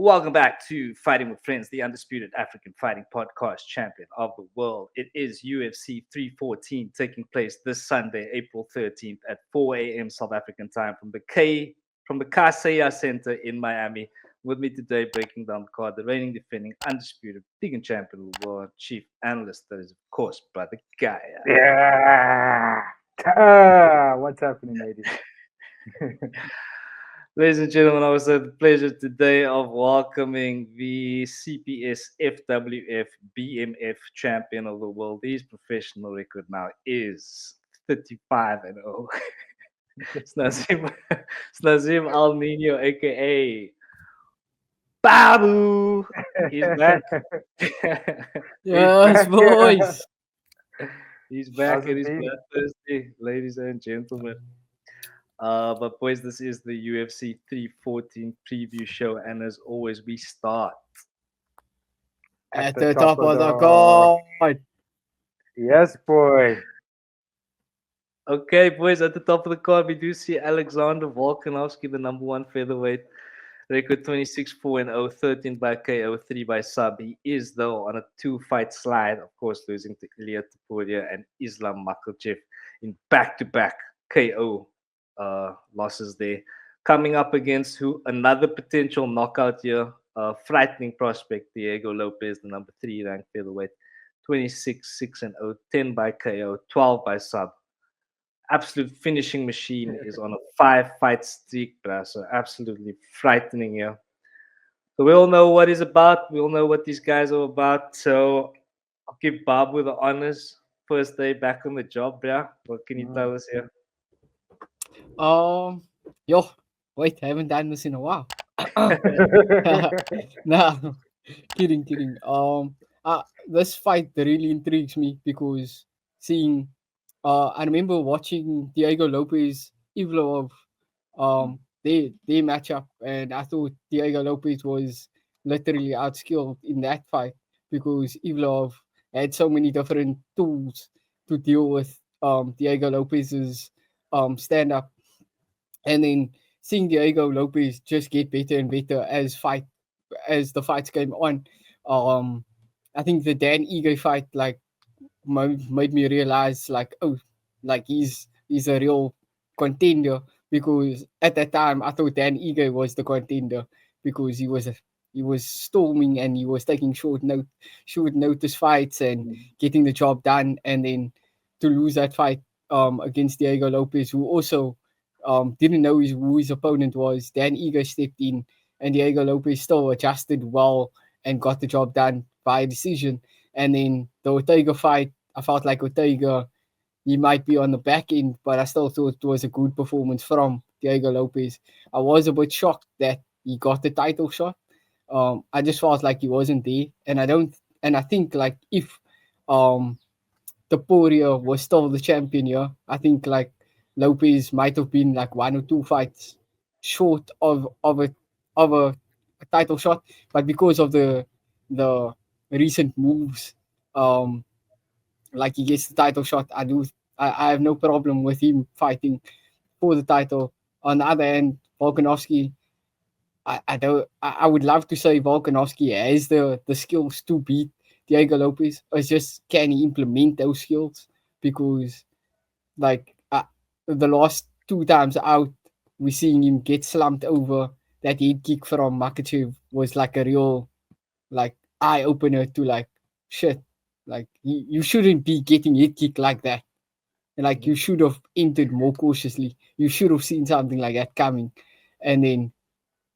Welcome back to Fighting with Friends, the undisputed African fighting podcast champion of the world. It is UFC 314 taking place this Sunday, April 13th at 4 a.m. South African time from the Kaseya Center in Miami. With me today, breaking down the card, the reigning, defending, undisputed vegan champion of the world, chief analyst, that is, of course, Brother Gaia. Yeah. What's happening, ladies? Ladies and gentlemen, I was had the pleasure today of welcoming the CPS FWF BMF champion of the world. His professional record now is 35-0. It's Nazim Al Nino, aka Babu. He's back. Yes, boys. He's back How's at it his been? bloodthirsty, ladies and gentlemen. But boys, this is the UFC 314 preview show, and as always, we start. At the top of the card. Yes, boy. Okay, boys, at the top of the card, we do see Alexander Volkanovski, the number one featherweight, record 26-4-0, 13 by KO, 3 by sub. He is, though, on a two-fight slide, of course, losing to Ilya Topuria and Islam Makhachev in back-to-back KO losses there. Coming up against another potential knockout here, frightening prospect, Diego Lopes, the number 3 ranked featherweight, 26-6-0, 10 by KO, 12 by sub. Absolute finishing machine is on a 5-fight streak, bruh. So absolutely frightening here. So we all know what he's about. We all know what these guys are about. So I'll give Babu the honors. First day back on the job, bruh. What can you tell us here? Yo, wait, I haven't done this in a while. No, kidding. This fight really intrigues me because seeing, I remember watching Diego Lopes, Ivlov, they match up, and I thought Diego Lopes was literally outskilled in that fight because Ivlov had so many different tools to deal with Diego Lopez's stand up, and then seeing Diego Lopes just get better and better as the fights came on. I think the Dan Ige fight made me realize like he's a real contender, because at that time I thought Dan Ige was the contender because he was storming and he was taking short notice fights and getting the job done, and then to lose that fight against Diego Lopes, who also didn't know who his opponent was. Dan Ige stepped in, and Diego Lopes still adjusted well and got the job done by decision. And then the Ortega fight, I felt like Ortega, he might be on the back end, but I still thought it was a good performance from Diego Lopes. I was a bit shocked that he got the title shot. I just felt like he wasn't there, and I think like if Topuria was still the champion here, I think like Lopes might have been like 1 or 2 fights short of a title shot, but because of the recent moves, um, like he gets the title shot, I have no problem with him fighting for the title. On the other hand, Volkanovski, I would love to say Volkanovski has the skills to beat Diego Lopes. It's just, can he implement those skills? Because like the last 2 times out, we're seeing him get slumped over. That head kick from Makachev was like a real like eye opener to like, shit, like you shouldn't be getting head kick like that. And like you should have entered more cautiously. You should have seen something like that coming. And then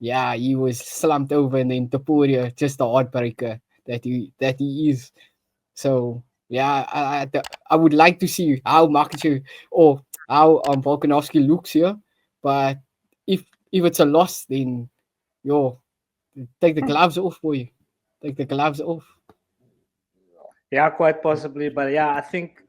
yeah, he was slumped over, and then Topuria, just the heartbreaker that he is. So yeah, I would like to see how Makachev or how Volkanovski looks here. But if it's a loss, then yo, take the gloves off for you. Take the gloves off. Yeah, quite possibly. But yeah, I think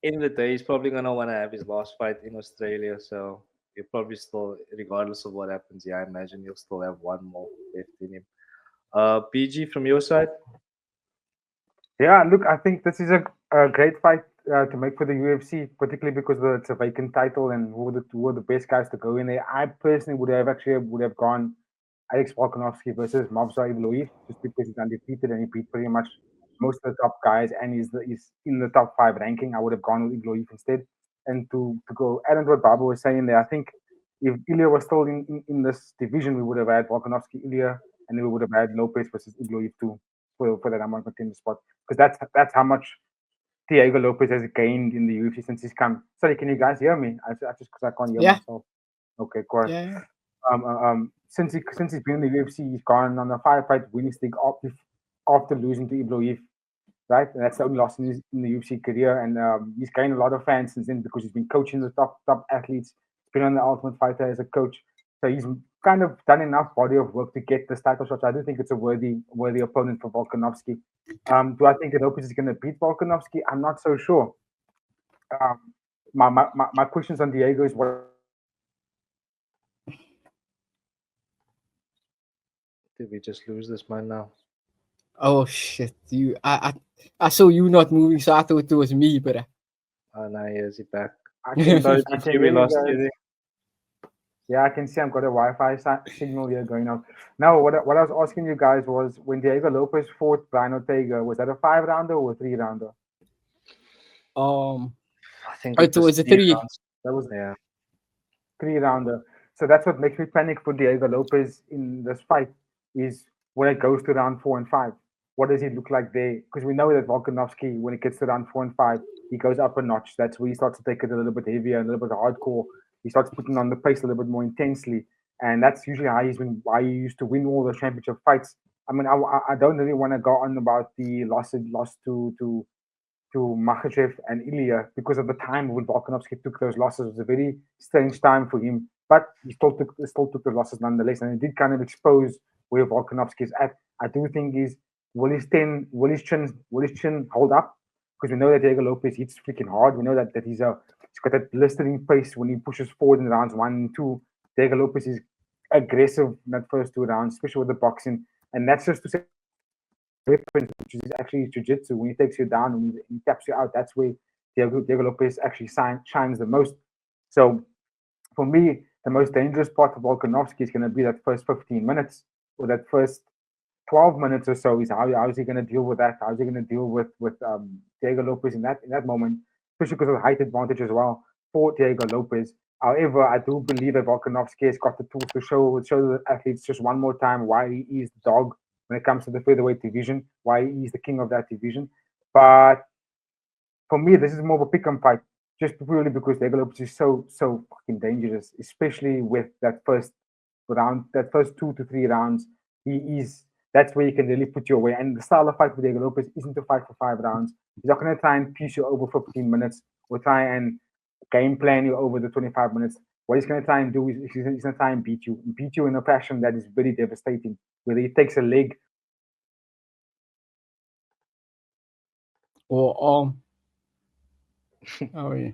in the day, he's probably going to want to have his last fight in Australia. So he'll probably still, regardless of what happens, yeah, I imagine he'll still have one more left in him. PG, from your side? Yeah, look, I think this is a great fight to make for the UFC, particularly because it's a vacant title and who are the best guys to go in there. I personally would have gone Alex Volkanovski versus Movsar Evloev, just because he's undefeated and he beat pretty much most of the top guys and he's in the top 5 ranking. I would have gone with Evloev instead. And to go add on to what Baba was saying there, I think if Ilya was still in this division, we would have had Volkanovski, Ilya, and then we would have had Lopez versus Evloev too for the number one contender spot. Because that's how much Diego Lopez has gained in the UFC since he's come. Sorry, can you guys hear me? I just because I can't hear Yeah. myself. Okay, cool. Yeah. Since he's been in the UFC, he's gone on a 5-fight winning streak after losing to Evloev, right? And that's the only loss in the UFC career, and he's gained a lot of fans since then because he's been coaching the top athletes. He's been on the Ultimate Fighter as a coach, so he's kind of done enough body of work to get this title shot. So I do think it's a worthy opponent for Volkanovski. Do I think that Lopez is going to beat Volkanovski? I'm not so sure. My questions on Diego is what. Did we just lose this man now? Oh shit! I saw you not moving, so I thought it was me, but Oh, now is he back? Sorry, we lost you there. Yeah, I can see I've got a Wi-Fi signal here going on. Now, what I was asking you guys was when Diego Lopez fought Brian Ortega, was that a 5-rounder or a 3-rounder? I think it was a 3. rounds. That was Yeah. 3-rounder. So that's what makes me panic for Diego Lopez in this fight is when it goes to round 4 and 5. What does he look like there? Because we know that Volkanovski, when it gets to round 4 and 5, he goes up a notch. That's where he starts to take it a little bit heavier, a little bit hardcore. He starts putting on the pace a little bit more intensely, and that's usually why he used to win all the championship fights. I mean, I don't really want to go on about the loss to Makhachev and Ilya because of the time when Volkanovski took those losses. It was a very strange time for him, but he still took the losses nonetheless, and it did kind of expose where Volkanovski is at. I do think will his chin hold up? Because we know that Diego Lopez hits freaking hard. We know that he's got that blistering pace when he pushes forward in rounds 1 and 2. Diego Lopez is aggressive in that first 2 rounds, especially with the boxing, and that's just to say weapons, which is actually jiu-jitsu. When he takes you down and he taps you out, that's where Diego Lopez actually shines the most. So for me, the most dangerous part of Volkanovski is going to be that first 15 minutes or that first 12 minutes or so. Is how is he going to deal with that? How is he going to deal with Diego Lopez in that moment, especially because of the height advantage as well for Diego Lopez. However, I do believe that Volkanovski has got the tools to show the athletes just one more time why he is the dog when it comes to the featherweight division, why he's the king of that division. But for me, this is more of a pick-em fight, just purely because Diego Lopez is so fucking dangerous, especially with that first round, that first 2 to 3 rounds. That's where you can really put you away. And the style of fight for Diego Lopez isn't to fight for 5 rounds. He's not going to try and piece you over 15 minutes or try and game plan you over the 25 minutes. What he's going to try and do is he's going to try and beat you in a fashion that is very devastating, whether he takes a leg or arm. Oh yeah.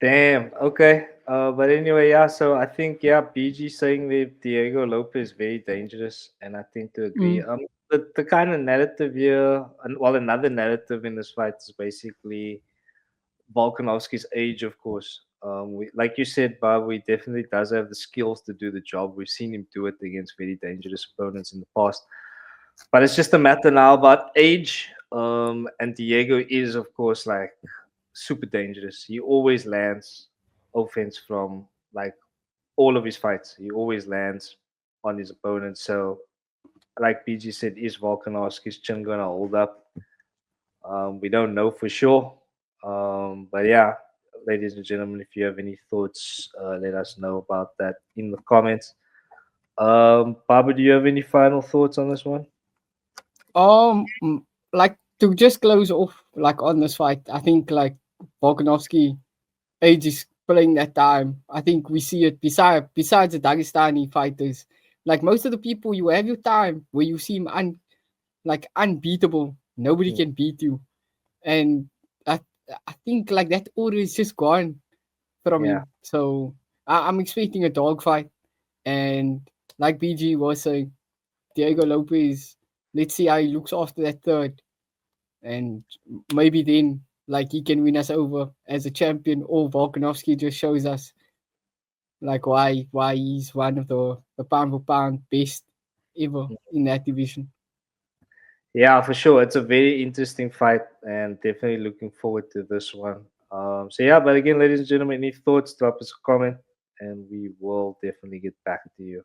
Damn. Okay. But anyway, yeah. So I think BG saying that Diego Lopez very dangerous, and I tend to agree. The kind of narrative here, another narrative in this fight is basically Volkanovski's age, of course. Like you said, Bob, he definitely does have the skills to do the job. We've seen him do it against very dangerous opponents in the past. But it's just a matter now about age. And Diego is, of course, like super dangerous. He always lands offense from like all of his fights. He always lands on his opponent. So, like BG said, is Volkanovski's chin gonna hold up? We don't know for sure. But yeah, ladies and gentlemen, if you have any thoughts, let us know about that in the comments. Baba, do you have any final thoughts on this one? Like to just close off like on this fight, I think like Volkanovski age is playing that time. I think we see it besides the Dagestani fighters. Like most of the people, you have your time where you seem unbeatable. Nobody can beat you, and I think like that order is just gone from him. So I'm expecting a dogfight, and like BG was saying, Diego Lopez. Let's see how he looks after that third, and maybe then like he can win us over as a champion, or Volkanovski just shows us like why he's one of the pound for pound best ever in that division. Yeah, for sure. It's a very interesting fight, and definitely looking forward to this one. So yeah, but again, ladies and gentlemen, any thoughts? Drop us a comment, and we will definitely get back to you.